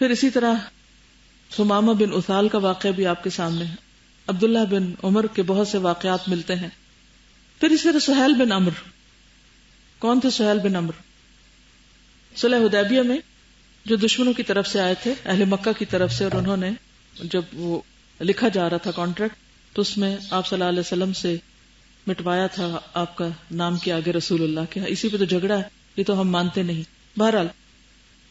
پھر اسی طرح ثمامہ بن اثال کا واقعہ بھی آپ کے سامنے ہے. عبداللہ بن عمر کے بہت سے واقعات ملتے ہیں. پھر اسی طرح سہیل بن عمرو. کون تھے سہیل بن عمرو؟ صلح حدیبیہ میں جو دشمنوں کی طرف سے آئے تھے، اہل مکہ کی طرف سے، اور انہوں نے جب وہ لکھا جا رہا تھا کانٹریکٹ تو اس میں آپ صلی اللہ علیہ وسلم سے مٹوایا تھا آپ کا نام کے آگے رسول اللہ کے. اسی پہ تو جھگڑا ہے، یہ تو ہم مانتے نہیں. بہرحال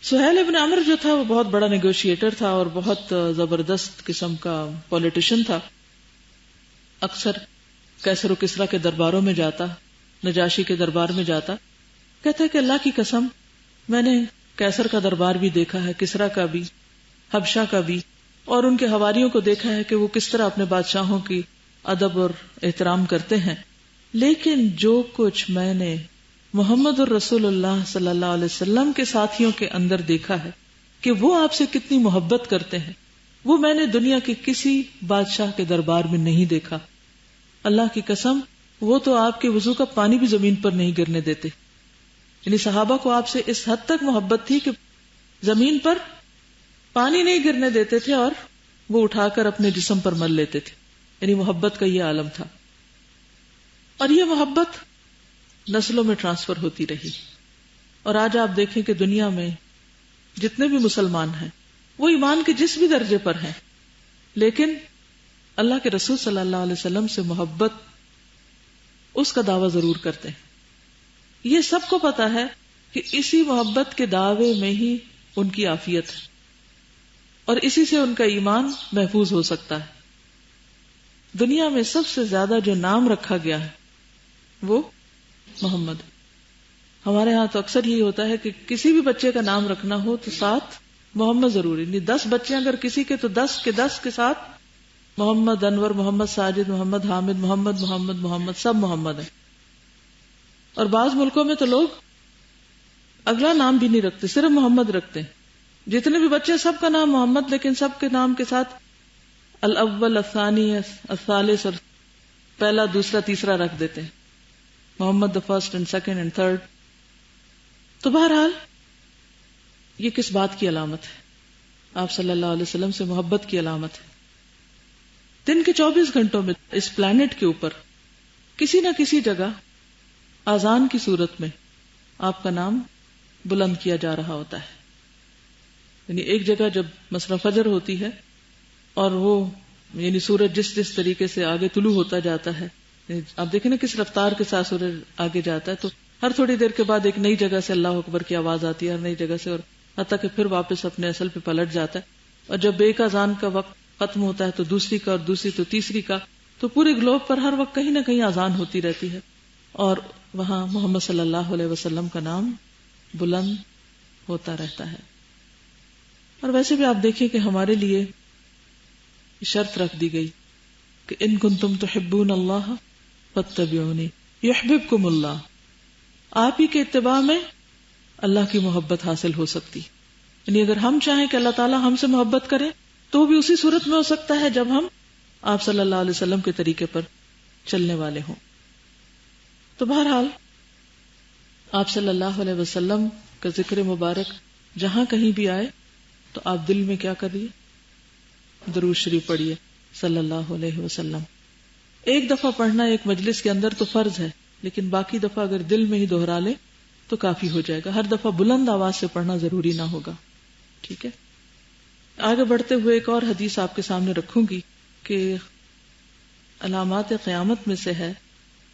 سہیل ابن عمرو جو تھا وہ بہت بڑا نیگوشیٹر تھا اور بہت زبردست قسم کا پولیٹیشن تھا. اکثر کیسر و کسریٰ کے درباروں میں جاتا، نجاشی کے دربار میں جاتا. کہتا ہے کہ اللہ کی قسم میں نے کیسر کا دربار بھی دیکھا ہے، کسریٰ کا بھی، حبشہ کا بھی، اور ان کے حواریوں کو دیکھا ہے کہ وہ کس طرح اپنے بادشاہوں کی ادب اور احترام کرتے ہیں، لیکن جو کچھ میں نے محمد الرسول اللہ صلی اللہ علیہ وسلم کے ساتھیوں کے اندر دیکھا ہے کہ وہ آپ سے کتنی محبت کرتے ہیں، وہ میں نے دنیا کے کسی بادشاہ کے دربار میں نہیں دیکھا. اللہ کی قسم وہ تو آپ کے وضو کا پانی بھی زمین پر نہیں گرنے دیتے. یعنی صحابہ کو آپ سے اس حد تک محبت تھی کہ زمین پر پانی نہیں گرنے دیتے تھے اور وہ اٹھا کر اپنے جسم پر مل لیتے تھے. یعنی محبت کا یہ عالم تھا. اور یہ محبت نسلوں میں ٹرانسفر ہوتی رہی. اور آج آپ دیکھیں کہ دنیا میں جتنے بھی مسلمان ہیں وہ ایمان کے جس بھی درجے پر ہیں، لیکن اللہ کے رسول صلی اللہ علیہ وسلم سے محبت اس کا دعویٰ ضرور کرتے ہیں. یہ سب کو پتا ہے کہ اسی محبت کے دعوے میں ہی ان کی عافیت ہے اور اسی سے ان کا ایمان محفوظ ہو سکتا ہے. دنیا میں سب سے زیادہ جو نام رکھا گیا ہے وہ محمد. ہمارے ہاں تو اکثر یہی ہوتا ہے کہ کسی بھی بچے کا نام رکھنا ہو تو ساتھ محمد ضروری. نہیں 10 بچے اگر کسی کے تو 10 کے ساتھ محمد انور، محمد ساجد، محمد حامد، محمد محمد محمد سب محمد ہیں. اور بعض ملکوں میں تو لوگ اگلا نام بھی نہیں رکھتے، صرف محمد رکھتے ہیں. جتنے بھی بچے سب کا نام محمد، لیکن سب کے نام کے ساتھ الاول، الثانی، الثالث، اور پہلا، دوسرا، تیسرا رکھ دیتے ہیں. محمد the first and second and third. تو بہرحال یہ کس بات کی علامت ہے؟ آپ صلی اللہ علیہ وسلم سے محبت کی علامت ہے. دن کے 24 گھنٹوں میں اس پلانٹ کے اوپر کسی نہ کسی جگہ اذان کی صورت میں آپ کا نام بلند کیا جا رہا ہوتا ہے. یعنی ایک جگہ جب مثلا فجر ہوتی ہے اور وہ یعنی سورج جس طریقے سے آگے طلوع ہوتا جاتا ہے، آپ دیکھیں نا کس رفتار کے ساتھ سورج آگے جاتا ہے، تو ہر تھوڑی دیر کے بعد ایک نئی جگہ سے اللہ اکبر کی آواز آتی ہے، ہر نئی جگہ سے، اور حتیٰ کہ پھر واپس اپنے اصل پہ پلٹ جاتا ہے. اور جب ایک اذان کا وقت ختم ہوتا ہے تو دوسری کا، اور دوسری تو تیسری کا، تو پورے گلوب پر ہر وقت کہیں نہ کہیں اذان ہوتی رہتی ہے اور وہاں محمد صلی اللہ علیہ وسلم کا نام بلند ہوتا رہتا ہے. اور ویسے بھی آپ دیکھیں کہ ہمارے لیے شرط رکھ دی گئی کہ ان کنتم تحبون اللہ فاتبعونی یحببکم اللہ. آپ ہی کے اتباع میں اللہ کی محبت حاصل ہو سکتی. یعنی اگر ہم چاہیں کہ اللہ تعالیٰ ہم سے محبت کرے تو وہ بھی اسی صورت میں ہو سکتا ہے جب ہم آپ صلی اللہ علیہ وسلم کے طریقے پر چلنے والے ہوں. تو بہرحال آپ صلی اللہ علیہ وسلم کا ذکر مبارک جہاں کہیں بھی آئے تو آپ دل میں کیا کریے؟ درود شریف پڑھیے صلی اللہ علیہ وسلم. ایک دفعہ پڑھنا ایک مجلس کے اندر تو فرض ہے، لیکن باقی دفعہ اگر دل میں ہی دہرا لے تو کافی ہو جائے گا. ہر دفعہ بلند آواز سے پڑھنا ضروری نہ ہوگا. ٹھیک ہے. آگے بڑھتے ہوئے ایک اور حدیث آپ کے سامنے رکھوں گی کہ علامات قیامت میں سے ہے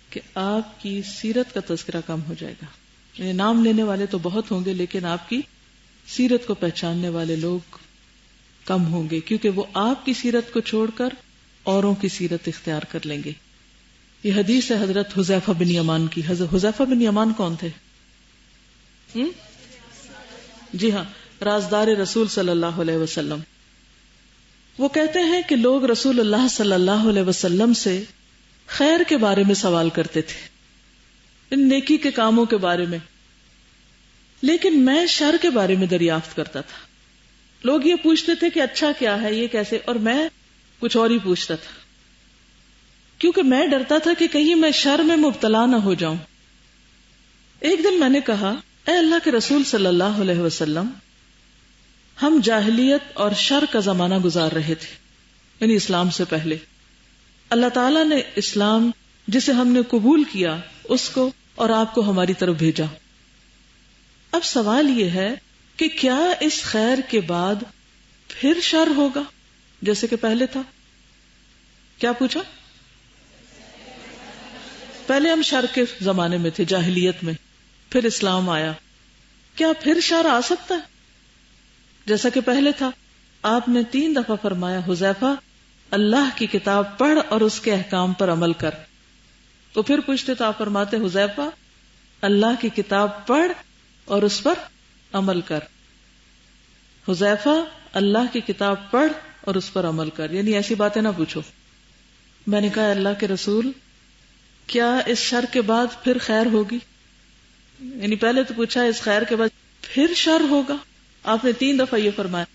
کہ آپ کی سیرت کا تذکرہ کم ہو جائے گا. یعنی نام لینے والے تو بہت ہوں گے لیکن آپ کی سیرت کو پہچاننے والے لوگ کم ہوں گے، کیونکہ وہ آپ کی سیرت کو چھوڑ کر اوروں کی سیرت اختیار کر لیں گے. یہ حدیث ہے حضرت حذیفہ بن یمان کی. حضرت حذیفہ بن یمان کون تھے؟ جی ہاں، رازدار رسول صلی اللہ علیہ وسلم. وہ کہتے ہیں کہ لوگ رسول اللہ صلی اللہ علیہ وسلم سے خیر کے بارے میں سوال کرتے تھے، ان نیکی کے کاموں کے بارے میں، لیکن میں شر کے بارے میں دریافت کرتا تھا. لوگ یہ پوچھتے تھے کہ اچھا کیا ہے، یہ کیسے، اور میں کچھ اور ہی پوچھتا تھا، کیونکہ میں ڈرتا تھا کہ کہیں میں شر میں مبتلا نہ ہو جاؤں. ایک دن میں نے کہا، اے اللہ کے رسول صلی اللہ علیہ وسلم، ہم جاہلیت اور شر کا زمانہ گزار رہے تھے، یعنی اسلام سے پہلے. اللہ تعالیٰ نے اسلام جسے ہم نے قبول کیا اس کو اور آپ کو ہماری طرف بھیجا. اب سوال یہ ہے کہ کیا اس خیر کے بعد پھر شر ہوگا جیسے کہ پہلے تھا؟ کیا پوچھا؟ پہلے ہم شر کے زمانے میں تھے، جاہلیت میں، پھر اسلام آیا. کیا پھر شر آ سکتا ہے جیسا کہ پہلے تھا؟ آپ نے 3 دفعہ فرمایا حذیفہ اللہ کی کتاب پڑھ اور اس کے احکام پر عمل کر. تو پھر پوچھتے تو آپ فرماتے حذیفہ اللہ کی کتاب پڑھ اور اس پر عمل کر. حذیفہ اللہ کی کتاب پڑھ اور اس پر عمل کر، یعنی ایسی باتیں نہ پوچھو. میں نے کہا اللہ کے رسول کیا اس شر کے بعد پھر خیر ہوگی؟ یعنی پہلے تو پوچھا اس خیر کے بعد پھر شر ہوگا، آپ نے 3 دفعہ یہ فرمایا.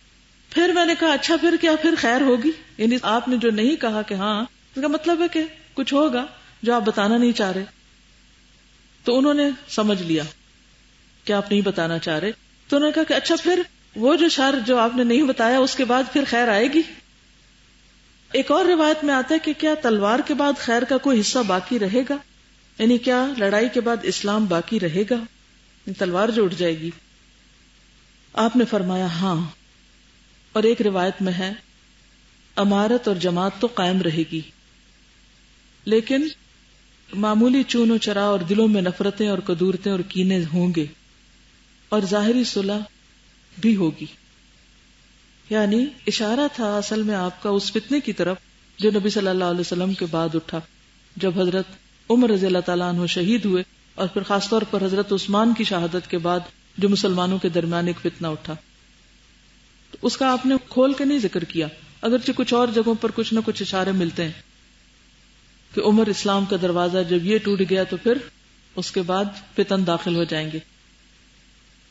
پھر میں نے کہا اچھا پھر کیا پھر خیر ہوگی؟ یعنی آپ نے جو نہیں کہا کہ ہاں، اس کا مطلب ہے کہ کچھ ہوگا جو آپ بتانا نہیں چاہ رہے. تو انہوں نے سمجھ لیا کہ آپ نہیں بتانا چاہ رہے، تو انہوں نے کہا کہ اچھا پھر وہ جو شر جو آپ نے نہیں بتایا اس کے بعد پھر خیر آئے گی. ایک اور روایت میں آتا ہے کہ کیا تلوار کے بعد خیر کا کوئی حصہ باقی رہے گا؟ یعنی کیا لڑائی کے بعد اسلام باقی رہے گا؟ تلوار جو اٹھ جائے گی. آپ نے فرمایا ہاں. اور ایک روایت میں ہے امارت اور جماعت تو قائم رہے گی، لیکن معمولی چون و چرا اور دلوں میں نفرتیں اور کدورتیں اور کینے ہوں گے، اور ظاہری صلح بھی ہوگی. یعنی اشارہ تھا اصل میں آپ کا اس فتنے کی طرف جو نبی صلی اللہ علیہ وسلم کے بعد اٹھا، جب حضرت عمر رضی اللہ تعالیٰ عنہ شہید ہوئے، اور پھر خاص طور پر حضرت عثمان کی شہادت کے بعد جو مسلمانوں کے درمیان ایک فتنہ اٹھا. تو اس کا آپ نے کھول کے نہیں ذکر کیا، اگرچہ کچھ اور جگہوں پر کچھ نہ کچھ اشارے ملتے ہیں کہ عمر اسلام کا دروازہ جب یہ ٹوٹ گیا تو پھر اس کے بعد فتن داخل ہو جائیں گے.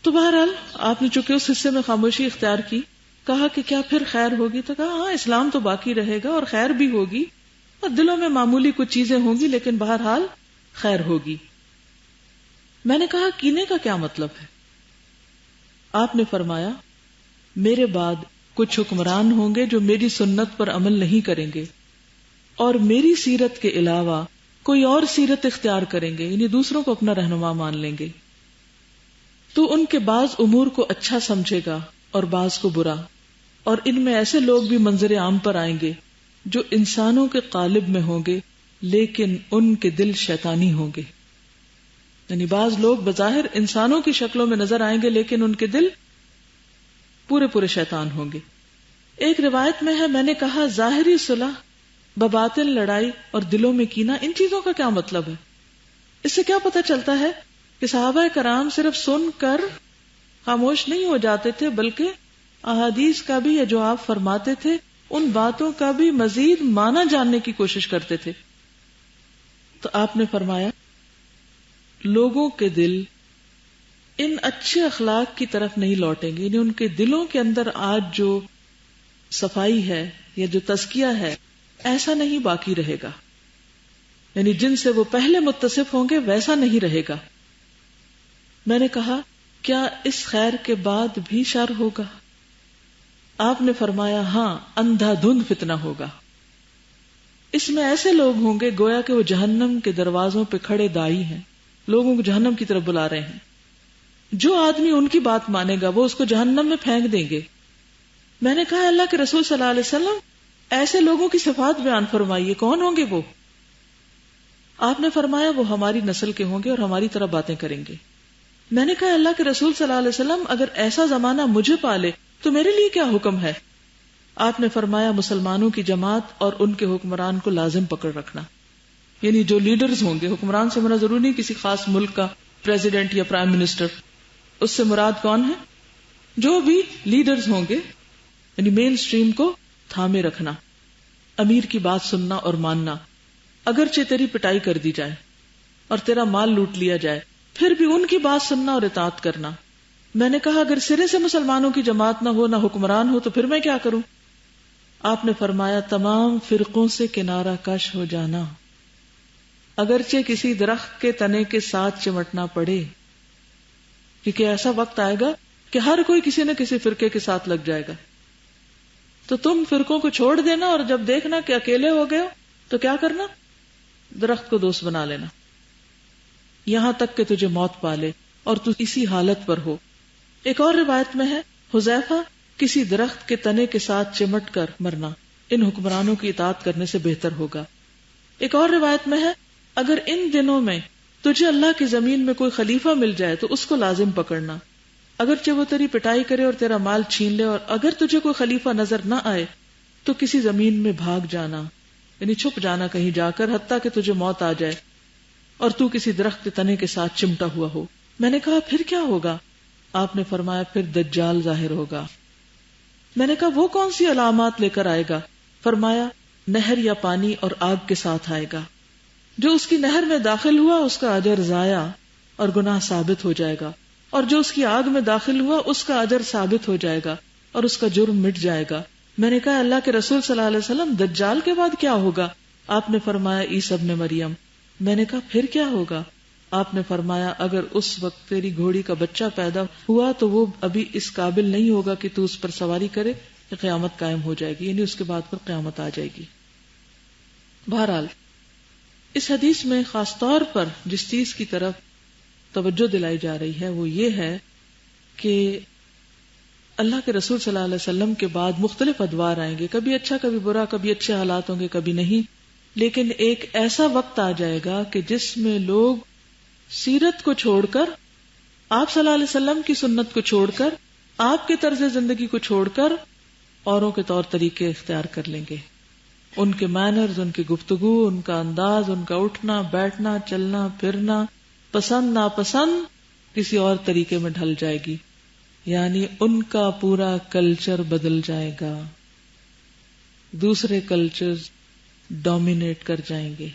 تو بہرحال آپ نے چونکہ اس حصے میں خاموشی اختیار کی، کہا کہ کیا پھر خیر ہوگی؟ تو کہا ہاں اسلام تو باقی رہے گا اور خیر بھی ہوگی، اور دلوں میں معمولی کچھ چیزیں ہوں گی لیکن بہرحال خیر ہوگی. میں نے کہا کینے کا کیا مطلب ہے؟ آپ نے فرمایا میرے بعد کچھ حکمران ہوں گے جو میری سنت پر عمل نہیں کریں گے اور میری سیرت کے علاوہ کوئی اور سیرت اختیار کریں گے، یعنی دوسروں کو اپنا رہنما مان لیں گے. تو ان کے بعض امور کو اچھا سمجھے گا اور بعض کو برا، اور ان میں ایسے لوگ بھی منظر عام پر آئیں گے جو انسانوں کے قالب میں ہوں گے لیکن ان کے دل شیطانی ہوں گے. یعنی بعض لوگ بظاہر انسانوں کی شکلوں میں نظر آئیں گے لیکن ان کے دل پورے پورے شیطان ہوں گے. ایک روایت میں ہے میں نے کہا ظاہری صلح، بباطن لڑائی اور دلوں میں کینہ، ان چیزوں کا کیا مطلب ہے؟ اس سے کیا پتہ چلتا ہے کہ صحابہ کرام صرف سن کر خاموش نہیں ہو جاتے تھے، بلکہ احادیث کا بھی جو آپ فرماتے تھے ان باتوں کا بھی مزید معنی جاننے کی کوشش کرتے تھے. تو آپ نے فرمایا لوگوں کے دل ان اچھے اخلاق کی طرف نہیں لوٹیں گے، یعنی ان کے دلوں کے اندر آج جو صفائی ہے یا جو تزکیہ ہے ایسا نہیں باقی رہے گا، یعنی جن سے وہ پہلے متصف ہوں گے ویسا نہیں رہے گا. میں نے کہا کیا اس خیر کے بعد بھی شر ہوگا؟ آپ نے فرمایا ہاں، اندھا دھند فتنہ ہوگا. اس میں ایسے لوگ ہوں گے گویا کہ وہ جہنم کے دروازوں پہ کھڑے داعی ہیں، لوگوں کو جہنم کی طرف بلا رہے ہیں. جو آدمی ان کی بات مانے گا وہ اس کو جہنم میں پھینک دیں گے. میں نے کہا اللہ کے رسول صلی اللہ علیہ وسلم ایسے لوگوں کی صفات بیان فرمائیے، کون ہوں گے وہ؟ آپ نے فرمایا وہ ہماری نسل کے ہوں گے اور ہماری طرح باتیں کریں گے. میں نے کہا اللہ کے رسول صلی اللہ علیہ وسلم اگر ایسا زمانہ مجھے پالے تو میرے لیے کیا حکم ہے؟ آپ نے فرمایا مسلمانوں کی جماعت اور ان کے حکمران کو لازم پکڑ رکھنا، یعنی جو لیڈرز ہوں گے، حکمران سے مراد ضروری نہیں کسی خاص ملک کا پریزیڈنٹ یا پرائم منسٹر، اس سے مراد کون ہے؟ جو بھی لیڈرز ہوں گے، یعنی مین سٹریم کو تھامے رکھنا، امیر کی بات سننا اور ماننا، اگرچہ تیری پٹائی کر دی جائے اور تیرا مال لوٹ لیا جائے پھر بھی ان کی بات سننا اور اطاعت کرنا. میں نے کہا اگر سرے سے مسلمانوں کی جماعت نہ ہو، نہ حکمران ہو، تو پھر میں کیا کروں؟ آپ نے فرمایا تمام فرقوں سے کنارہ کش ہو جانا، اگرچہ کسی درخت کے تنے کے ساتھ چمٹنا پڑے، کیونکہ ایسا وقت آئے گا کہ ہر کوئی کسی نہ کسی فرقے کے ساتھ لگ جائے گا. تو تم فرقوں کو چھوڑ دینا اور جب دیکھنا کہ اکیلے ہو گئے ہو تو کیا کرنا؟ درخت کو دوست بنا لینا یہاں تک کہ تجھے موت پالے اور تو اسی حالت پر ہو. ایک اور روایت میں ہے حذیفہ کسی درخت کے تنے کے ساتھ چمٹ کر مرنا ان حکمرانوں کی اطاعت کرنے سے بہتر ہوگا. ایک اور روایت میں ہے اگر ان دنوں میں تجھے اللہ کی زمین میں کوئی خلیفہ مل جائے تو اس کو لازم پکڑنا، اگرچہ وہ تیری پٹائی کرے اور تیرا مال چھین لے، اور اگر تجھے کوئی خلیفہ نظر نہ آئے تو کسی زمین میں بھاگ جانا، یعنی چھپ جانا کہیں جا کر حتیٰ کہ تجھے موت آ جائے اور تو کسی درخت کے تنے کے ساتھ چمٹا ہوا ہو. میں نے کہا پھر کیا ہوگا؟ آپ نے فرمایا پھر دجال ظاہر ہوگا. میں نے کہا وہ کون سی علامات لے کر آئے گا؟ فرمایا نہر یا پانی اور آگ کے ساتھ آئے گا. جو اس کی نہر میں داخل ہوا اس کا اجر ضائع اور گناہ ثابت ہو جائے گا، اور جو اس کی آگ میں داخل ہوا اس کا اجر ثابت ہو جائے گا اور اس کا جرم مٹ جائے گا. میں نے کہا اللہ کے رسول صلی اللہ علیہ وسلم دجال کے بعد کیا ہوگا؟ آپ نے فرمایا عیسی ابن مریم. میں نے کہا پھر کیا ہوگا؟ آپ نے فرمایا اگر اس وقت تیری گھوڑی کا بچہ پیدا ہوا تو وہ ابھی اس قابل نہیں ہوگا کہ تو اس پر سواری کرے کہ قیامت قائم ہو جائے گی، یعنی اس کے بعد پر قیامت آ جائے گی. بہرحال اس حدیث میں خاص طور پر جس چیز کی طرف توجہ دلائی جا رہی ہے وہ یہ ہے کہ اللہ کے رسول صلی اللہ علیہ وسلم کے بعد مختلف ادوار آئیں گے، کبھی اچھا کبھی برا، کبھی اچھے حالات ہوں گے کبھی نہیں، لیکن ایک ایسا وقت آ جائے گا کہ جس میں لوگ سیرت کو چھوڑ کر، آپ صلی اللہ علیہ وسلم کی سنت کو چھوڑ کر، آپ کے طرز زندگی کو چھوڑ کر اوروں کے طور طریقے اختیار کر لیں گے. ان کے مینرز، ان کی گفتگو، ان کا انداز، ان کا اٹھنا بیٹھنا چلنا پھرنا، پسند ناپسند کسی اور طریقے میں ڈھل جائے گی. یعنی ان کا پورا کلچر بدل جائے گا، دوسرے کلچرز ڈومینیٹ کر جائیں گے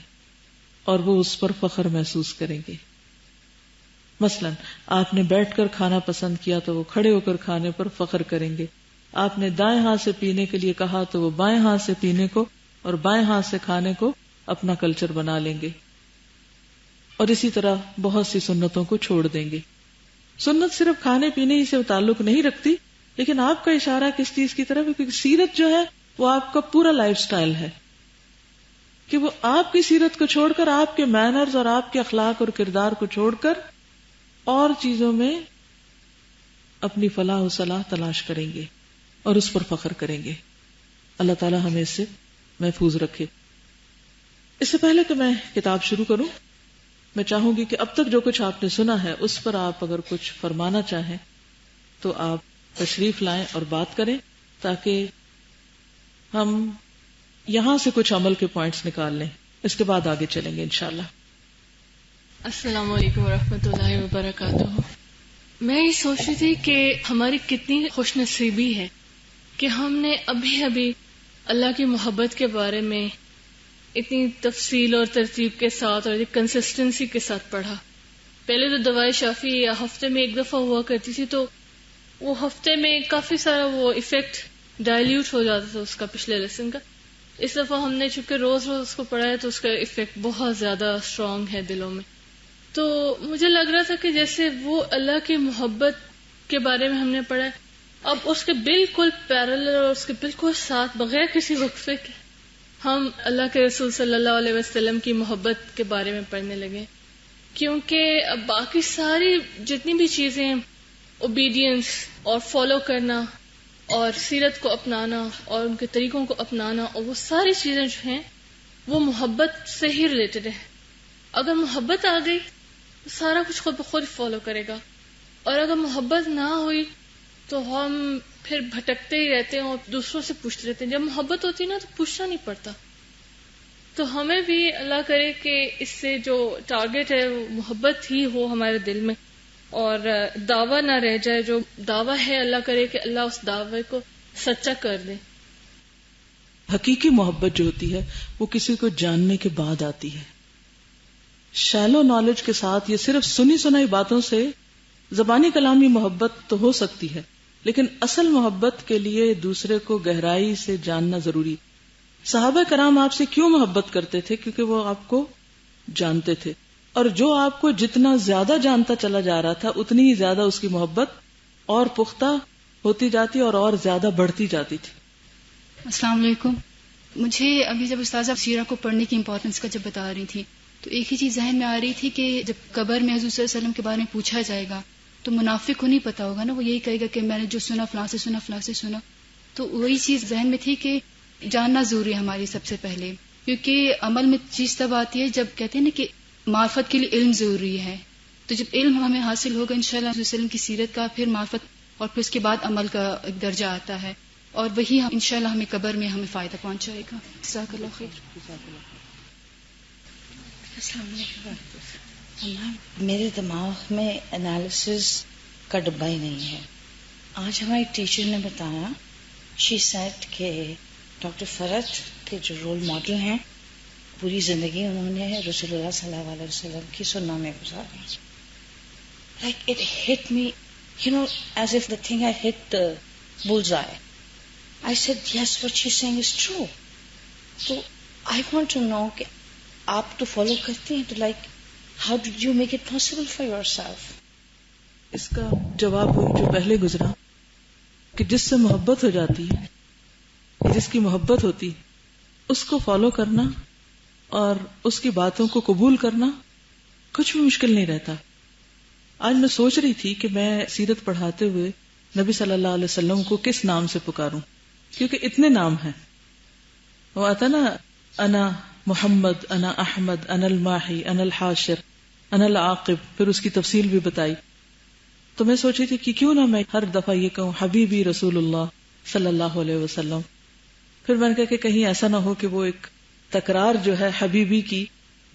اور وہ اس پر فخر محسوس کریں گے. مثلا آپ نے بیٹھ کر کھانا پسند کیا تو وہ کھڑے ہو کر کھانے پر فخر کریں گے. آپ نے دائیں ہاتھ سے پینے کے لیے کہا تو وہ بائیں ہاتھ سے پینے کو اور بائیں ہاتھ سے کھانے کو اپنا کلچر بنا لیں گے. اور اسی طرح بہت سی سنتوں کو چھوڑ دیں گے. سنت صرف کھانے پینے ہی سے تعلق نہیں رکھتی، لیکن آپ کا اشارہ کس چیز کی طرف ہے؟ کیونکہ سیرت جو ہے وہ آپ کا پورا لائف سٹائل ہے، کہ وہ آپ کی سیرت کو چھوڑ کر، آپ کے مینرز اور آپ کے اخلاق اور کردار کو چھوڑ کر اور چیزوں میں اپنی فلاح و صلاح تلاش کریں گے اور اس پر فخر کریں گے. اللہ تعالی ہمیں اس سے محفوظ رکھے. اس سے پہلے کہ میں کتاب شروع کروں، میں چاہوں گی کہ اب تک جو کچھ آپ نے سنا ہے اس پر آپ اگر کچھ فرمانا چاہیں تو آپ تشریف لائیں اور بات کریں، تاکہ ہم یہاں سے کچھ عمل کے پوائنٹس نکال لیں. اس کے بعد آگے چلیں گے انشاءاللہ. السلام علیکم ورحمۃ اللہ وبرکاتہ. میں یہ سوچ رہی تھی کہ ہماری کتنی خوش نصیبی ہے کہ ہم نے ابھی ابھی اللہ کی محبت کے بارے میں اتنی تفصیل اور ترتیب کے ساتھ اور کنسسٹنسی کے ساتھ پڑھا. پہلے تو دعائے شافی یا ہفتے میں ایک دفعہ ہوا کرتی تھی، تو وہ ہفتے میں کافی سارا وہ ایفیکٹ ڈائلیوٹ ہو جاتا تھا اس کا پچھلے لیسن کا. اس دفعہ ہم نے چونکہ روز روز اس کو پڑھا ہے تو اس کا ایفیکٹ بہت زیادہ اسٹرانگ ہے دلوں میں. تو مجھے لگ رہا تھا کہ جیسے وہ اللہ کی محبت کے بارے میں ہم نے پڑھا ہے، اب اس کے بالکل پیرلل اور اس کے بالکل ساتھ بغیر کسی وقفے کے ہم اللہ کے رسول صلی اللہ علیہ وسلم کی محبت کے بارے میں پڑھنے لگے. کیونکہ اب باقی ساری جتنی بھی چیزیں، اوبیڈینس اور فالو کرنا اور سیرت کو اپنانا اور ان کے طریقوں کو اپنانا، اور وہ ساری چیزیں جو ہیں وہ محبت سے ہی ریلیٹڈ ہیں. اگر محبت آ گئی تو سارا کچھ خود بخود فالو کرے گا، اور اگر محبت نہ ہوئی تو ہم پھر بھٹکتے ہی رہتے ہیں اور دوسروں سے پوچھتے رہتے ہیں. جب محبت ہوتی ہے نا تو پوچھنا نہیں پڑتا. تو ہمیں بھی اللہ کرے کہ اس سے جو ٹارگٹ ہے وہ محبت ہی ہو ہمارے دل میں، اور دعویٰ نہ رہ جائے. جو دعویٰ ہے اللہ کرے کہ اللہ اس دعوے کو سچا کر دے. حقیقی محبت جو ہوتی ہے وہ کسی کو جاننے کے بعد آتی ہے. شیلو نالج کے ساتھ، یہ صرف سنی سنائی باتوں سے زبانی کلامی محبت تو ہو سکتی ہے، لیکن اصل محبت کے لیے دوسرے کو گہرائی سے جاننا ضروری. صحابہ کرام آپ سے کیوں محبت کرتے تھے؟ کیونکہ وہ آپ کو جانتے تھے، اور جو آپ کو جتنا زیادہ جانتا چلا جا رہا تھا اتنی ہی زیادہ اس کی محبت اور پختہ ہوتی جاتی اور زیادہ بڑھتی جاتی تھی. السلام علیکم. مجھے ابھی جب استاذہ سیرہ کو پڑھنے کی امپورٹنس کا جب بتا رہی تھی تو ایک ہی چیز ذہن میں آ رہی تھی کہ جب قبر میں حضور صلی اللہ علیہ وسلم کے بارے میں پوچھا جائے گا تو منافق کو نہیں پتا ہوگا نا, وہ یہی کہے گا کہ میں نے جو سنا فلاں سے سنا فلاں سے سنا. تو وہی چیز ذہن میں تھی کہ جاننا ضروری ہے ہماری سب سے پہلے, کیونکہ عمل میں چیز تب آتی ہے جب کہتے ہیں نا کہ معرفت کے لیے علم ضروری ہے. تو جب علم ہمیں حاصل ہوگا انشاءاللہ حضور صلی اللہ علیہ وسلم کی سیرت کا, پھر معرفت, اور پھر اس کے بعد عمل کا ایک درجہ آتا ہے, اور وہی انشاءاللہ ہمیں قبر میں ہمیں فائدہ پہنچائے گا. جزاک اللہ خیر. السلام علیکم. میرے دماغ میں انالیسز کا ڈبہ ہی نہیں ہے. آج ہماری ٹیچر نے بتایا, شی سیڈ کہ ڈاکٹر فرد کے جو رول ماڈل ہیں پوری زندگی انہوں نے رسول اللہ صلی اللہ علیہ وسلم کی سنت میں گزاری. Like it hit me, you know, as if the thing I hit the bull's eye. I said, yes, what she's saying is true. So, I want to know کہ آپ تو فالو کرتے ہیں, تو like, how did you make it possible for yourself? اس کا جواب وہی جو پہلے گزرا کہ جس سے محبت ہو جاتی ہے, جس کی محبت ہوتی, اس کو فالو کرنا اور اس کی باتوں کو قبول کرنا کچھ بھی مشکل نہیں رہتا. آج میں سوچ رہی تھی کہ میں سیرت پڑھاتے ہوئے نبی صلی اللہ علیہ وسلم کو کس نام سے پکاروں, کیونکہ اتنے نام ہیں. وہ آتا نا, انا محمد, انا احمد, انا الماحی, انا الحاشر, انا العاقب, پھر اس کی تفصیل بھی بتائی. تو میں سوچی تھی کہ کیوں نہ میں ہر دفعہ یہ کہوں حبیبی رسول اللہ صلی اللہ علیہ وسلم. پھر میں نے کہا کہ کہیں ایسا نہ ہو کہ وہ ایک تکرار جو ہے حبیبی کی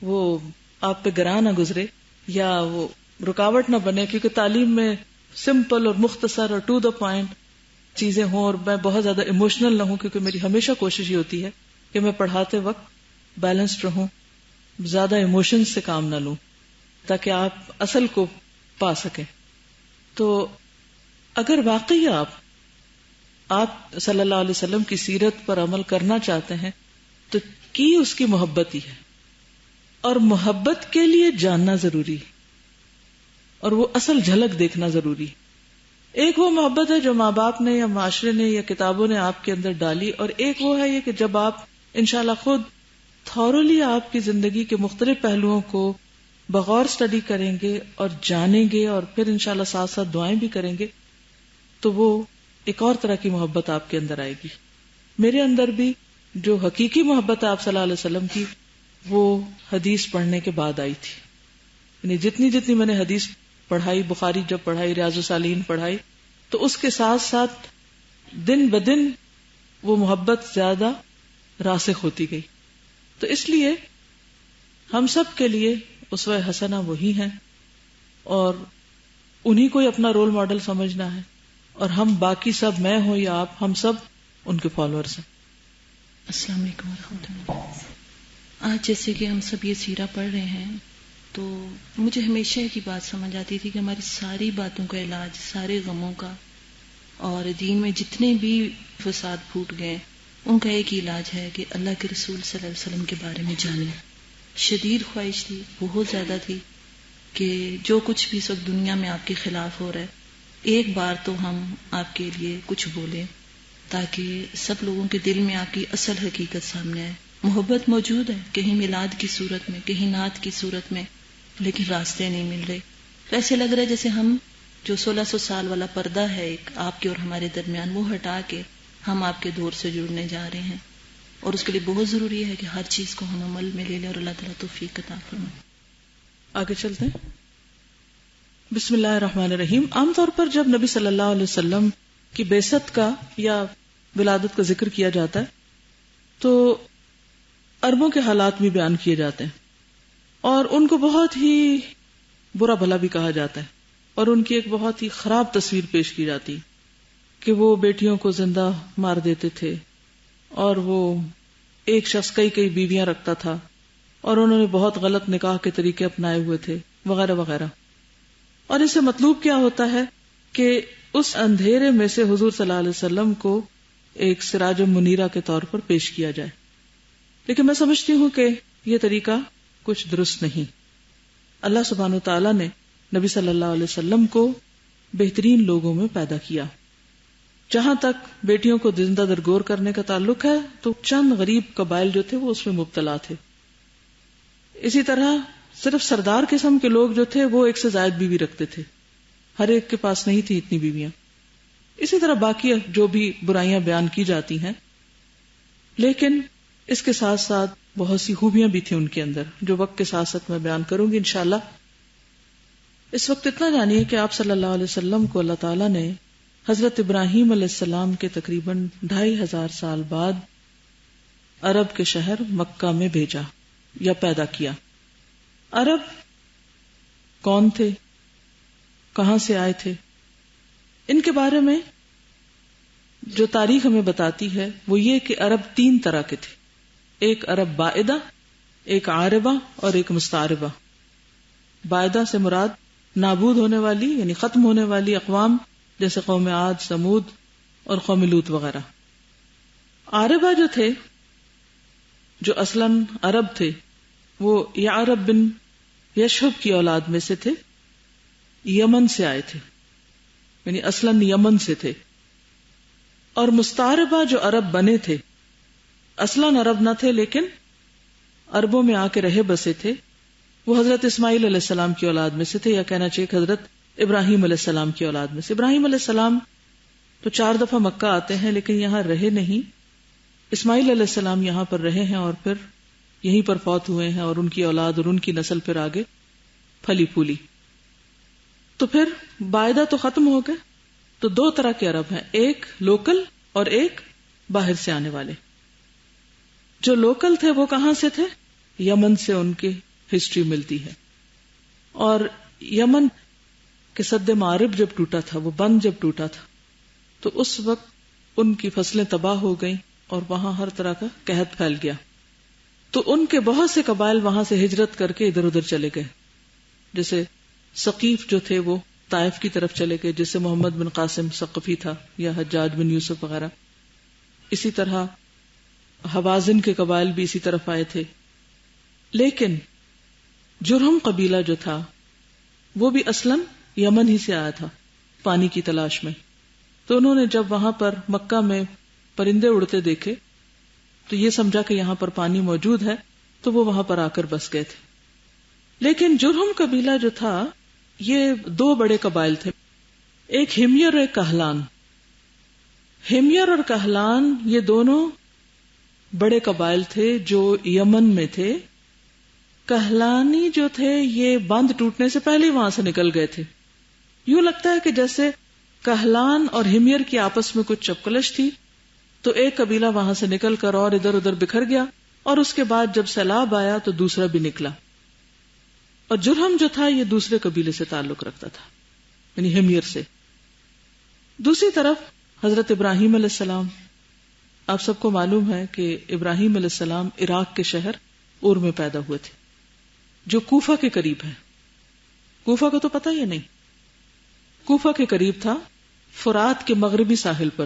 وہ آپ پہ گراں نہ گزرے یا وہ رکاوٹ نہ بنے, کیونکہ تعلیم میں سمپل اور مختصر اور ٹو دا پوائنٹ چیزیں ہوں اور میں بہت زیادہ ایموشنل نہ ہوں, کیونکہ میری ہمیشہ کوشش یہ ہوتی ہے کہ میں پڑھاتے وقت بیلنسڈ رہوں, زیادہ ایموشن سے کام نہ لوں, تاکہ آپ اصل کو پا سکیں. تو اگر واقعی آپ صلی اللہ علیہ وسلم کی سیرت پر عمل کرنا چاہتے ہیں تو کی اس کی محبت ہی ہے, اور محبت کے لیے جاننا ضروری اور وہ اصل جھلک دیکھنا ضروری. ایک وہ محبت ہے جو ماں باپ نے یا معاشرے نے یا کتابوں نے آپ کے اندر ڈالی, اور ایک وہ ہے یہ کہ جب آپ انشاءاللہ خود تھورولی آپ کی زندگی کے مختلف پہلوؤں کو بغور سٹڈی کریں گے اور جانیں گے, اور پھر انشاءاللہ ساتھ ساتھ دعائیں بھی کریں گے, تو وہ ایک اور طرح کی محبت آپ کے اندر آئے گی. میرے اندر بھی جو حقیقی محبت ہے آپ صلی اللہ علیہ وسلم کی, وہ حدیث پڑھنے کے بعد آئی تھی. یعنی جتنی میں نے حدیث پڑھائی, بخاری جب پڑھائی, ریاض الصالحین پڑھائی, تو اس کے ساتھ ساتھ دن بدن وہ محبت زیادہ راسخ ہوتی گئی. تو اس لیے ہم سب کے لیے اسوہ حسنہ وہی ہیں, اور انہی کو اپنا رول ماڈل سمجھنا ہے, اور ہم باقی سب, میں ہوں یا آپ, ہم سب ان کے فالوورز ہیں. السلام علیکم ورحمۃ اللہ. آج جیسے کہ ہم سب یہ سیرہ پڑھ رہے ہیں تو مجھے ہمیشہ کی بات سمجھ آتی تھی کہ ہماری ساری باتوں کا علاج, سارے غموں کا, اور دین میں جتنے بھی فساد پھوٹ گئے ان کا ایک ہی علاج ہے کہ اللہ کے رسول صلی اللہ علیہ وسلم کے بارے میں جانیں. شدید خواہش تھی, بہت زیادہ تھی, کہ جو کچھ بھی اس وقت دنیا میں آپ کے خلاف ہو رہا ہے ایک بار تو ہم آپ کے لیے کچھ بولیں, تاکہ سب لوگوں کے دل میں آپ کی اصل حقیقت سامنے آئے. محبت موجود ہے, کہیں میلاد کی صورت میں, کہیں نعت کی صورت میں, لیکن راستے نہیں مل رہے. تو ایسے لگ رہا ہے جیسے ہم جو 1600 سال والا پردہ ہے ایک آپ کے اور ہمارے درمیان, وہ ہٹا کے ہم آپ کے دور سے جڑنے جا رہے ہیں, اور اس کے لیے بہت ضروری ہے کہ ہر چیز کو ہم عمل میں لے لیں, اور اللہ تعالیٰ توفیق عطا فرمائے. آگے چلتے ہیں. بسم اللہ الرحمن الرحیم. عام طور پر جب نبی صلی اللہ علیہ وسلم کی بعثت کا یا ولادت کا ذکر کیا جاتا ہے تو عربوں کے حالات بھی بیان کیے جاتے ہیں, اور ان کو بہت ہی برا بھلا بھی کہا جاتا ہے, اور ان کی ایک بہت ہی خراب تصویر پیش کی جاتی کہ وہ بیٹیوں کو زندہ مار دیتے تھے, اور وہ ایک شخص کئی بیویاں رکھتا تھا, اور انہوں نے بہت غلط نکاح کے طریقے اپنائے ہوئے تھے, وغیرہ وغیرہ. اور اس سے مطلوب کیا ہوتا ہے کہ اس اندھیرے میں سے حضور صلی اللہ علیہ وسلم کو ایک سراج منیرہ کے طور پر پیش کیا جائے. لیکن میں سمجھتی ہوں کہ یہ طریقہ کچھ درست نہیں. اللہ سبحانہ وتعالی نے نبی صلی اللہ علیہ وسلم کو بہترین لوگوں میں پیدا کیا. جہاں تک بیٹیوں کو زندہ درگور کرنے کا تعلق ہے تو چند غریب قبائل جو تھے وہ اس میں مبتلا تھے. اسی طرح صرف سردار قسم کے لوگ جو تھے وہ ایک سے زائد بیوی رکھتے تھے، ہر ایک کے پاس نہیں تھی اتنی بیویاں. اسی طرح باقی جو بھی برائیاں بیان کی جاتی ہیں، لیکن اس کے ساتھ ساتھ بہت سی خوبیاں بھی تھیں ان کے اندر جو وقت کے ساتھ ساتھ میں بیان کروں گی انشاءاللہ. اس وقت اتنا جانیے کہ آپ صلی اللہ علیہ وسلم کو اللہ تعالیٰ نے حضرت ابراہیم علیہ السلام کے تقریباً 2500 سال بعد عرب کے شہر مکہ میں بھیجا یا پیدا کیا. عرب کون تھے، کہاں سے آئے تھے، ان کے بارے میں جو تاریخ ہمیں بتاتی ہے وہ یہ کہ عرب 3 طرح کے تھے. ایک عرب بائدہ، ایک عاربہ اور ایک مستعربہ. بائدہ سے مراد نابود ہونے والی یعنی ختم ہونے والی اقوام جیسے قوم عاد، سمود اور قوم لوط وغیرہ. عاربہ جو تھے، جو اصلاً عرب تھے، وہ یعرب بن یشہب کی اولاد میں سے تھے، یمن سے آئے تھے یعنی اصلاً یمن سے تھے. اور مستعربہ جو عرب بنے تھے، اصلاً عرب نہ تھے لیکن عربوں میں آ کے رہے بسے تھے، وہ حضرت اسماعیل علیہ السلام کی اولاد میں سے تھے، یا کہنا چاہیے کہ حضرت ابراہیم علیہ السلام کی اولاد میں سے. ابراہیم علیہ السلام تو 4 دفعہ مکہ آتے ہیں لیکن یہاں رہے نہیں. اسماعیل علیہ السلام یہاں پر رہے ہیں اور پھر یہیں پر فوت ہوئے ہیں، اور ان کی اولاد اور ان کی نسل پھر آگے پھلی پھولی. تو پھر بائدہ تو ختم ہو گئے. تو 2 طرح کے عرب ہیں، ایک لوکل اور ایک باہر سے آنے والے. جو لوکل تھے وہ کہاں سے تھے؟ یمن سے ان کی ہسٹری ملتی ہے. اور یمن کے سد معارب جب ٹوٹا تھا، وہ بند جب ٹوٹا تھا، تو اس وقت ان کی فصلیں تباہ ہو گئیں اور وہاں ہر طرح کا قحط پھیل گیا. تو ان کے بہت سے قبائل وہاں سے ہجرت کر کے ادھر ادھر چلے گئے. جیسے ثقیف جو تھے وہ طائف کی طرف چلے گئے، جس سے محمد بن قاسم ثقفی تھا، یا حجاج بن یوسف وغیرہ. اسی طرح حوازن کے قبائل بھی اسی طرف آئے تھے. لیکن جرہم قبیلہ جو تھا وہ بھی اصلاً یمن ہی سے آیا تھا پانی کی تلاش میں. تو انہوں نے جب وہاں پر مکہ میں پرندے اڑتے دیکھے تو یہ سمجھا کہ یہاں پر پانی موجود ہے، تو وہ وہاں پر آ کر بس گئے تھے. لیکن جرہم قبیلہ جو تھا یہ 2 بڑے قبائل تھے، ایک ہمیر اور ایک کہلان. ہمیر اور کہلان یہ دونوں بڑے قبائل تھے جو یمن میں تھے. کہلانی جو تھے یہ بند ٹوٹنے سے پہلے وہاں سے نکل گئے تھے. یوں لگتا ہے کہ جیسے کہلان اور ہمیر کی آپس میں کچھ چپکلش تھی، تو ایک قبیلہ وہاں سے نکل کر اور ادھر ادھر بکھر گیا، اور اس کے بعد جب سیلاب آیا تو دوسرا بھی نکلا. اور جرہم جو تھا یہ دوسرے قبیلے سے تعلق رکھتا تھا، یعنی ہمیر سے. دوسری طرف حضرت ابراہیم علیہ السلام، آپ سب کو معلوم ہے کہ ابراہیم علیہ السلام عراق کے شہر اور میں پیدا ہوئے تھے جو کوفہ کے قریب ہے. کوفہ کو تو پتہ ہی نہیں، کوفہ کے قریب تھا، فرات کے مغربی ساحل پر.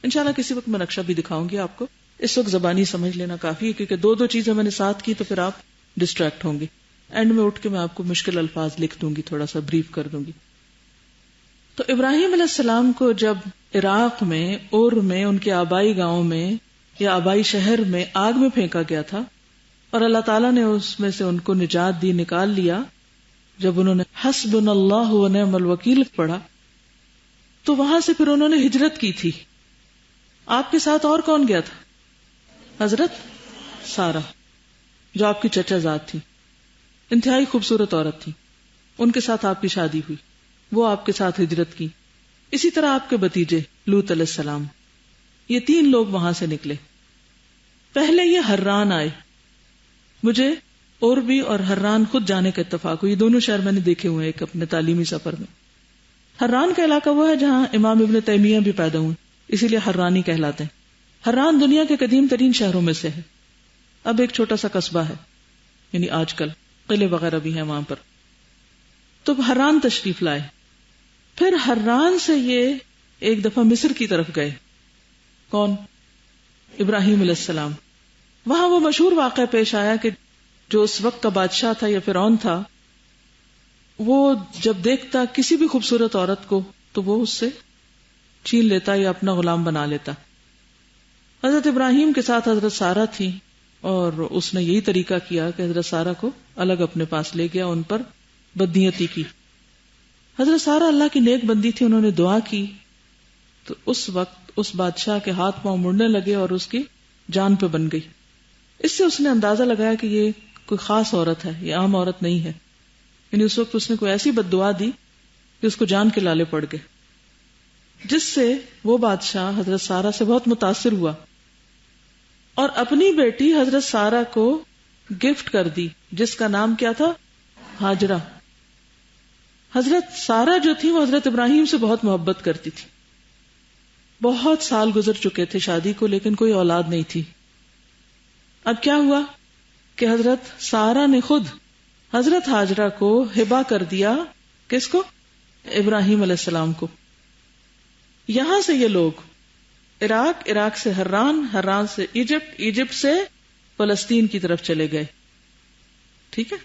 انشاءاللہ کسی وقت میں نقشہ بھی دکھاؤں گی آپ کو. اس وقت زبانی سمجھ لینا کافی ہے کیونکہ 2 چیزیں میں نے ساتھ کی تو پھر آپ ڈسٹریکٹ ہوں گے. اینڈ میں اٹھ کے میں آپ کو مشکل الفاظ لکھ دوں گی، تھوڑا سا بریف کر دوں گی. تو ابراہیم علیہ السلام کو جب عراق میں اور میں ان کے آبائی گاؤں میں یا آبائی شہر میں آگ میں پھینکا گیا تھا اور اللہ تعالیٰ نے اس میں سے ان کو نجات دی، نکال لیا. جب انہوں نے حسبنا اللہ و نعم الوکیل پڑھا تو وہاں سے پھر انہوں نے ہجرت کی تھی. آپ کے ساتھ اور کون گیا تھا؟ حضرت سارہ جو آپ کی چچا زاد تھی، انتہائی خوبصورت عورت تھی. ان کے ساتھ آپ کی شادی ہوئی، وہ آپ کے ساتھ ہجرت کی. اسی طرح آپ کے بھتیجے لوط علیہ السلام، یہ 3 لوگ وہاں سے نکلے. پہلے یہ حران آئے. مجھے عربی اور حران خود جانے کا اتفاق ہو، یہ دونوں شہر میں نے دیکھے ہوئے ایک اپنے تعلیمی سفر میں. حران کا علاقہ وہ ہے جہاں امام ابن تیمیہ بھی پیدا ہوئے، اسی لیے حرانی کہلاتے ہیں. حران دنیا کے قدیم ترین شہروں میں سے ہے. اب ایک چھوٹا سا قصبہ ہے، یعنی آج کل قلعے وغیرہ بھی ہیں وہاں پر. تو حران تشریف لائے. پھر حران سے یہ ایک دفعہ مصر کی طرف گئے. کون؟ ابراہیم علیہ السلام. وہاں وہ مشہور واقعہ پیش آیا کہ جو اس وقت کا بادشاہ تھا یا فرعون تھا، وہ جب دیکھتا کسی بھی خوبصورت عورت کو تو وہ اس سے چھین لیتا یا اپنا غلام بنا لیتا. حضرت ابراہیم کے ساتھ حضرت سارہ تھی اور اس نے یہی طریقہ کیا کہ حضرت سارہ کو الگ اپنے پاس لے گیا, ان پر بدنیتی کی. حضرت سارہ اللہ کی نیک بندی تھی, انہوں نے دعا کی تو اس وقت اس بادشاہ کے ہاتھ پاؤں مڑنے لگے اور اس کی جان پہ بن گئی. اس سے اس نے اندازہ لگایا کہ یہ کوئی خاص عورت ہے, یہ عام عورت نہیں ہے. یعنی اس وقت اس نے کوئی ایسی بد دعا دی کہ اس کو جان کے لالے پڑ گئے, جس سے وہ بادشاہ حضرت سارہ سے بہت متاثر ہوا اور اپنی بیٹی حضرت سارہ کو گفٹ کر دی, جس کا نام کیا تھا؟ ہاجرہ. حضرت سارہ جو تھی وہ حضرت ابراہیم سے بہت محبت کرتی تھی. بہت سال گزر چکے تھے شادی کو, لیکن کوئی اولاد نہیں تھی. اب کیا ہوا کہ حضرت سارہ نے خود حضرت ہاجرہ کو ہبہ کر دیا. کس کو؟ ابراہیم علیہ السلام کو. یہاں سے یہ لوگ عراق سے حران سے ایجپٹ سے فلسطین کی طرف چلے گئے. ٹھیک ہے,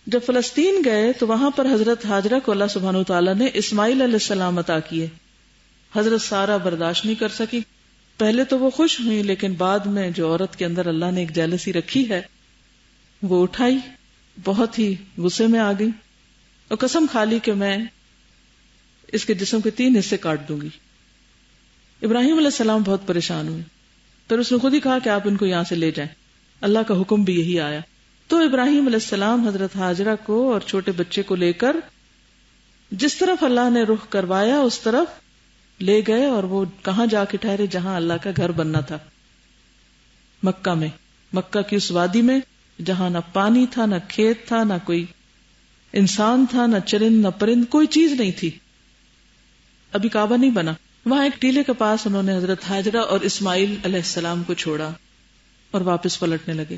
جب فلسطین گئے تو وہاں پر حضرت ہاجرہ کو اللہ سبحانہ وتعالی نے اسماعیل علیہ السلام عطا کیے. حضرت سارہ برداشت نہیں کر سکی. پہلے تو وہ خوش ہوئی, لیکن بعد میں جو عورت کے اندر اللہ نے ایک جیلسی رکھی ہے وہ اٹھائی, بہت ہی غصے میں آ گئی اور قسم کھا لی کہ میں اس کے جسم کے 3 حصے کاٹ دوں گی. ابراہیم علیہ السلام بہت پریشان ہوئے. پھر اس نے خود ہی کہا کہ آپ ان کو یہاں سے لے جائیں. اللہ کا حکم بھی یہی آیا. تو ابراہیم علیہ السلام حضرت ہاجرہ کو اور چھوٹے بچے کو لے کر جس طرف اللہ نے رخ کروایا اس طرف لے گئے, اور وہ کہاں جا کے ٹھہرے؟ جہاں اللہ کا گھر بننا تھا, مکہ میں. مکہ کی اس وادی میں جہاں نہ پانی تھا, نہ کھیت تھا, نہ کوئی انسان تھا, نہ چرند نہ پرند, کوئی چیز نہیں تھی. ابھی کعبہ نہیں بنا. وہاں ایک ٹیلے کے پاس انہوں نے حضرت ہاجرہ اور اسماعیل علیہ السلام کو چھوڑا اور واپس پلٹنے لگے.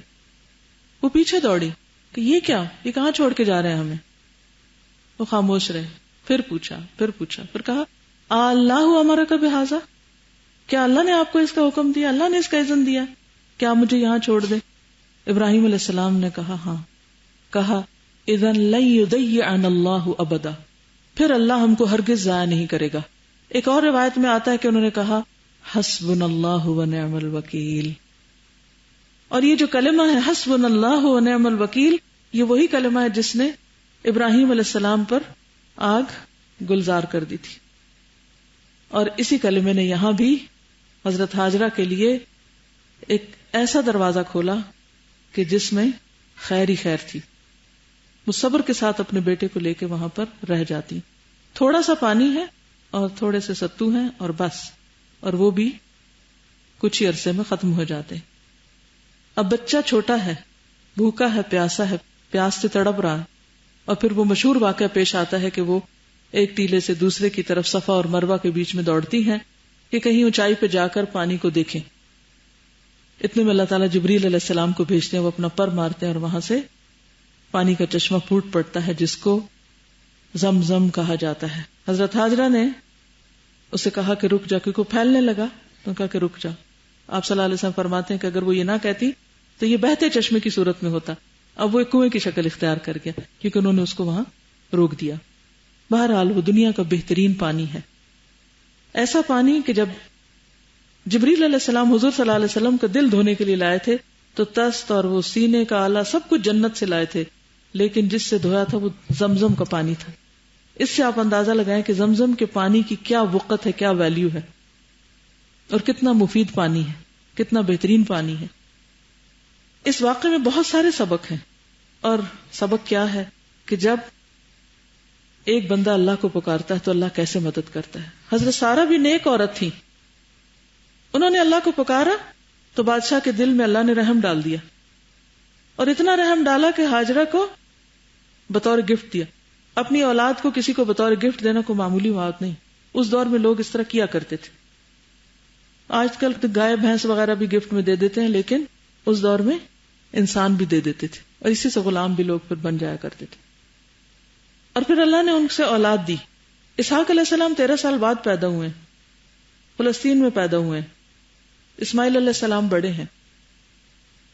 وہ پیچھے دوڑی کہ یہ کیا, یہ کہاں چھوڑ کے جا رہے ہیں ہمیں؟ وہ خاموش رہے. پھر پوچھا, پھر کہا اللہ ہمارا کب بہذا, کیا اللہ نے آپ کو اس کا حکم دیا, اللہ نے اس کا اذن دیا کیا مجھے یہاں چھوڑ دے؟ ابراہیم علیہ السلام نے کہا ہاں. کہا اذن لن یضیعنا اللہ ابدا, پھر اللہ ہم کو ہرگز ضائع نہیں کرے گا. ایک اور روایت میں آتا ہے کہ انہوں نے کہا حسبنا اللہ ونعم الوکیل. اور یہ جو کلمہ ہے حسبنا اللہ ونعم الوکیل, یہ وہی کلمہ ہے جس نے ابراہیم علیہ السلام پر آگ گلزار کر دی تھی. اور اسی کلمے نے یہاں بھی حضرت ہاجرہ کے لیے ایک ایسا دروازہ کھولا کہ جس میں خیر ہی خیر تھی. وہ صبر کے ساتھ اپنے بیٹے کو لے کے وہاں پر رہ جاتی. تھوڑا سا پانی ہے اور تھوڑے سے ستو ہیں اور بس, اور وہ بھی کچھ ہی عرصے میں ختم ہو جاتے. اب بچہ چھوٹا ہے, بھوکا ہے, پیاسا ہے, پیاس سے تڑپ رہا ہے, اور پھر وہ مشہور واقعہ پیش آتا ہے کہ وہ ایک ٹیلے سے دوسرے کی طرف صفا اور مروہ کے بیچ میں دوڑتی ہیں کہ کہیں اونچائی پہ جا کر پانی کو دیکھیں. اتنے میں اللہ تعالیٰ جبریل علیہ السلام کو بھیجتے ہیں, وہ اپنا پر مارتے ہیں اور وہاں سے پانی کا چشمہ پھوٹ پڑتا ہے جس کو زمزم کہا جاتا ہے. حضرت ہاجرہ نے اسے کہا کہ رک جا, کیونکہ وہ پھیلنے لگا تو کہا کہ رک جا. آپ صلی اللہ علیہ وسلم فرماتے ہیں کہ اگر وہ یہ نہ کہتی تو یہ بہتے چشمے کی صورت میں ہوتا. اب وہ ایک کنویں کی شکل اختیار کر گیا کیونکہ انہوں نے اس کو وہاں روک دیا. بہرحال وہ دنیا کا بہترین پانی ہے, ایسا پانی کہ جب جبریل علیہ السلام حضور صلی اللہ علیہ وسلم کا دل دھونے کے لیے لائے تھے تو تست اور وہ سینے کا آلہ سب کچھ جنت سے لائے تھے, لیکن جس سے دھویا تھا وہ زمزم کا پانی تھا. اس سے آپ اندازہ لگائیں کہ زمزم کے پانی کی کیا وقت ہے, کیا ویلیو ہے, اور کتنا مفید پانی ہے, کتنا بہترین پانی ہے. اس واقعے میں بہت سارے سبق ہیں, اور سبق کیا ہے کہ جب ایک بندہ اللہ کو پکارتا ہے تو اللہ کیسے مدد کرتا ہے. حضرت سارہ بھی نیک عورت تھی, انہوں نے اللہ کو پکارا تو بادشاہ کے دل میں اللہ نے رحم ڈال دیا, اور اتنا رحم ڈالا کہ ہاجرہ کو بطور گفٹ دیا. اپنی اولاد کو کسی کو بطور گفٹ دینا کوئی معمولی بات نہیں. اس دور میں لوگ اس طرح کیا کرتے تھے. آج کل گائے بھینس وغیرہ بھی گفٹ میں دے دیتے ہیں, لیکن اس دور میں انسان بھی دے دیتے تھے, اور اسی سے غلام بھی لوگ پھر بن جایا کرتے تھے. اور پھر اللہ نے ان سے اولاد دی. اسحاق علیہ السلام 13 سال بعد پیدا ہوئے, فلسطین میں پیدا ہوئے. اسماعیل علیہ السلام بڑے ہیں.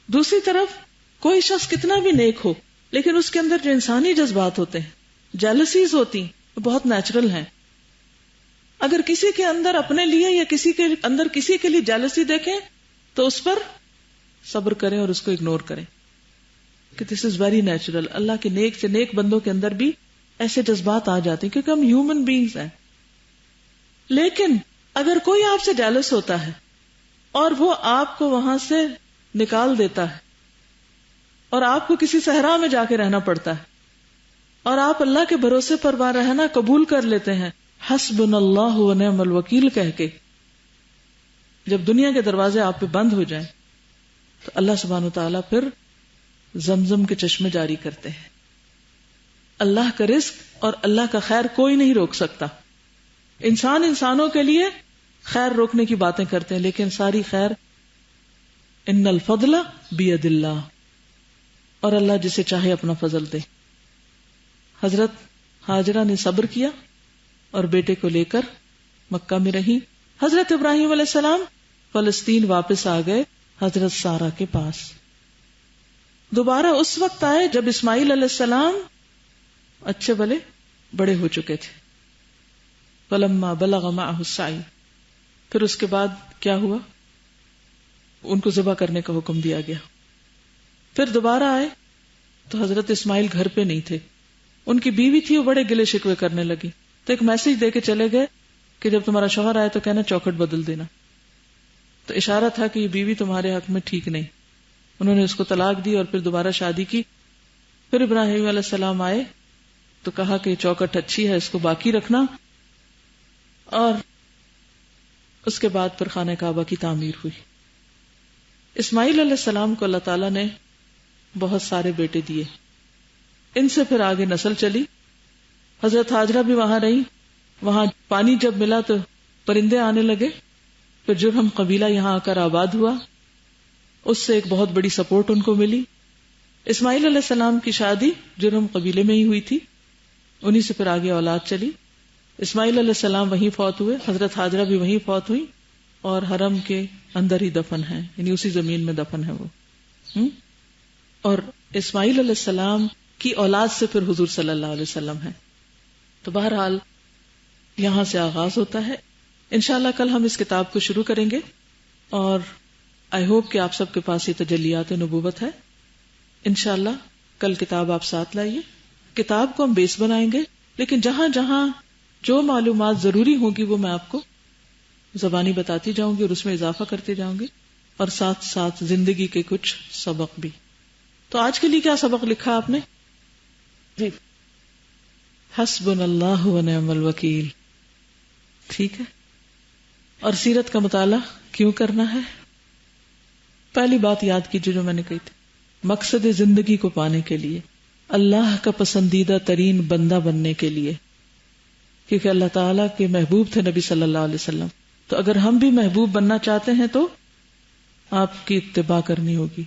دوسری طرف کوئی شخص کتنا بھی نیک ہو, لیکن اس کے اندر جو انسانی جذبات ہوتے ہیں, جیلسیز ہوتی ہیں, وہ بہت نیچرل ہیں. اگر کسی کے اندر اپنے لیے یا کسی کے اندر کسی کے لیے جیلسی دیکھیں تو اس پر صبر کریں اور اس کو اگنور کریں کہ دس از ویری نیچرل. اللہ کے نیک سے نیک بندوں کے اندر بھی ایسے جذبات آ جاتے ہیں کیونکہ ہم ہیومن بینگز ہیں. لیکن اگر کوئی آپ سے جیلس ہوتا ہے اور وہ آپ کو وہاں سے نکال دیتا ہے اور آپ کو کسی صحرا میں جا کے رہنا پڑتا ہے اور آپ اللہ کے بھروسے پر وہاں رہنا قبول کر لیتے ہیں حسبنا اللہ و نعم الوکیل کہہ کے، جب دنیا کے دروازے آپ پہ بند ہو جائیں تو اللہ سبحانہ وتعالیٰ پھر زمزم کے چشمے جاری کرتے ہیں. اللہ کا رزق اور اللہ کا خیر کوئی نہیں روک سکتا. انسان انسانوں کے لیے خیر روکنے کی باتیں کرتے ہیں لیکن ساری خیر ان الفضل بید اللہ، اور اللہ جسے چاہے اپنا فضل دے. حضرت ہاجرہ نے صبر کیا اور بیٹے کو لے کر مکہ میں رہی. حضرت ابراہیم علیہ السلام فلسطین واپس آ گئے حضرت سارہ کے پاس. دوبارہ اس وقت آئے جب اسماعیل علیہ السلام اچھے بلے بڑے ہو چکے تھے. فلما بلغ معه السعی، پھر اس کے بعد کیا ہوا؟ ان کو ذبح کرنے کا حکم دیا گیا. پھر دوبارہ آئے تو حضرت اسماعیل گھر پہ نہیں تھے. ان کی بیوی تھی، وہ بڑے گلے شکوے کرنے لگی تو ایک میسج دے کے چلے گئے کہ جب تمہارا شوہر آئے تو کہنا چوکھٹ بدل دینا. تو اشارہ تھا کہ یہ بیوی تمہارے حق میں ٹھیک نہیں. انہوں نے اس کو طلاق دی اور پھر دوبارہ شادی کی. پھر ابراہیم علیہ السلام آئے تو کہا کہ چوکھٹ اچھی ہے، اس کو باقی رکھنا. اور اس کے بعد پھر خانہ کعبہ کی تعمیر ہوئی. اسماعیل علیہ السلام کو اللہ تعالیٰ نے بہت سارے بیٹے دیے. ان سے پھر آگے نسل چلی. حضرت ہاجرہ بھی وہاں رہی. وہاں پانی جب ملا تو پرندے آنے لگے. پھر جرہم قبیلہ یہاں آ کر آباد ہوا. اس سے ایک بہت بڑی سپورٹ ان کو ملی. اسماعیل علیہ السلام کی شادی جرہم قبیلے میں ہی ہوئی تھی. انہی سے پھر آگے اولاد چلی. اسماعیل علیہ السلام وہیں فوت ہوئے. حضرت ہاجرہ بھی وہیں فوت ہوئی اور حرم کے اندر ہی دفن ہے، یعنی اسی زمین میں دفن ہے وہ. اور اسماعیل علیہ السلام کی اولاد سے پھر حضور صلی اللہ علیہ وسلم ہے. تو بہرحال یہاں سے آغاز ہوتا ہے. انشاءاللہ کل ہم اس کتاب کو شروع کریں گے اور آئی ہوپ کہ آپ سب کے پاس یہ تجلیات نبوت ہے. انشاءاللہ کل کتاب آپ ساتھ لائیے. کتاب کو ہم بیس بنائیں گے لیکن جہاں جہاں جو معلومات ضروری ہوں گی وہ میں آپ کو زبانی بتاتی جاؤں گی اور اس میں اضافہ کرتے جاؤں گی، اور ساتھ ساتھ زندگی کے کچھ سبق بھی. تو آج کے لیے کیا سبق لکھا آپ نے؟ جی حسبنا اللہ و نعم الوکیل. ٹھیک ہے. اور سیرت کا مطالعہ کیوں کرنا ہے؟ پہلی بات یاد کیجیے جو میں نے کہی تھی، مقصد زندگی کو پانے کے لیے، اللہ کا پسندیدہ ترین بندہ بننے کے لیے، کیونکہ اللہ تعالیٰ کے محبوب تھے نبی صلی اللہ علیہ وسلم. تو اگر ہم بھی محبوب بننا چاہتے ہیں تو آپ کی اتباع کرنی ہوگی،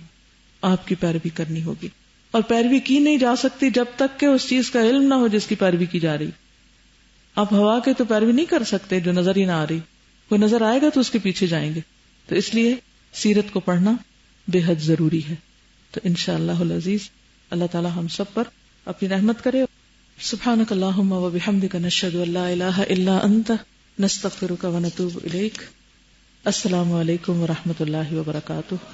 آپ کی پیروی کرنی ہوگی. اور پیروی کی نہیں جا سکتی جب تک کہ اس چیز کا علم نہ ہو جس کی پیروی کی جا رہی. آپ ہوا کے تو پیروی نہیں کر سکتے جو نظر ہی نہ آ رہی. کوئی نظر آئے گا تو اس کے پیچھے جائیں گے. تو اس لیے سیرت کو پڑھنا بے حد ضروری ہے. تو انشاءاللہ العزیز اللہ تعالی ہم سب پر اپنی رحمت کرے. سبحانک اللہم و بحمدک نشہد ان لا الہ الا انت نستغفرک و نتوب الیک. السلام علیکم و رحمۃ اللہ وبرکاتہ.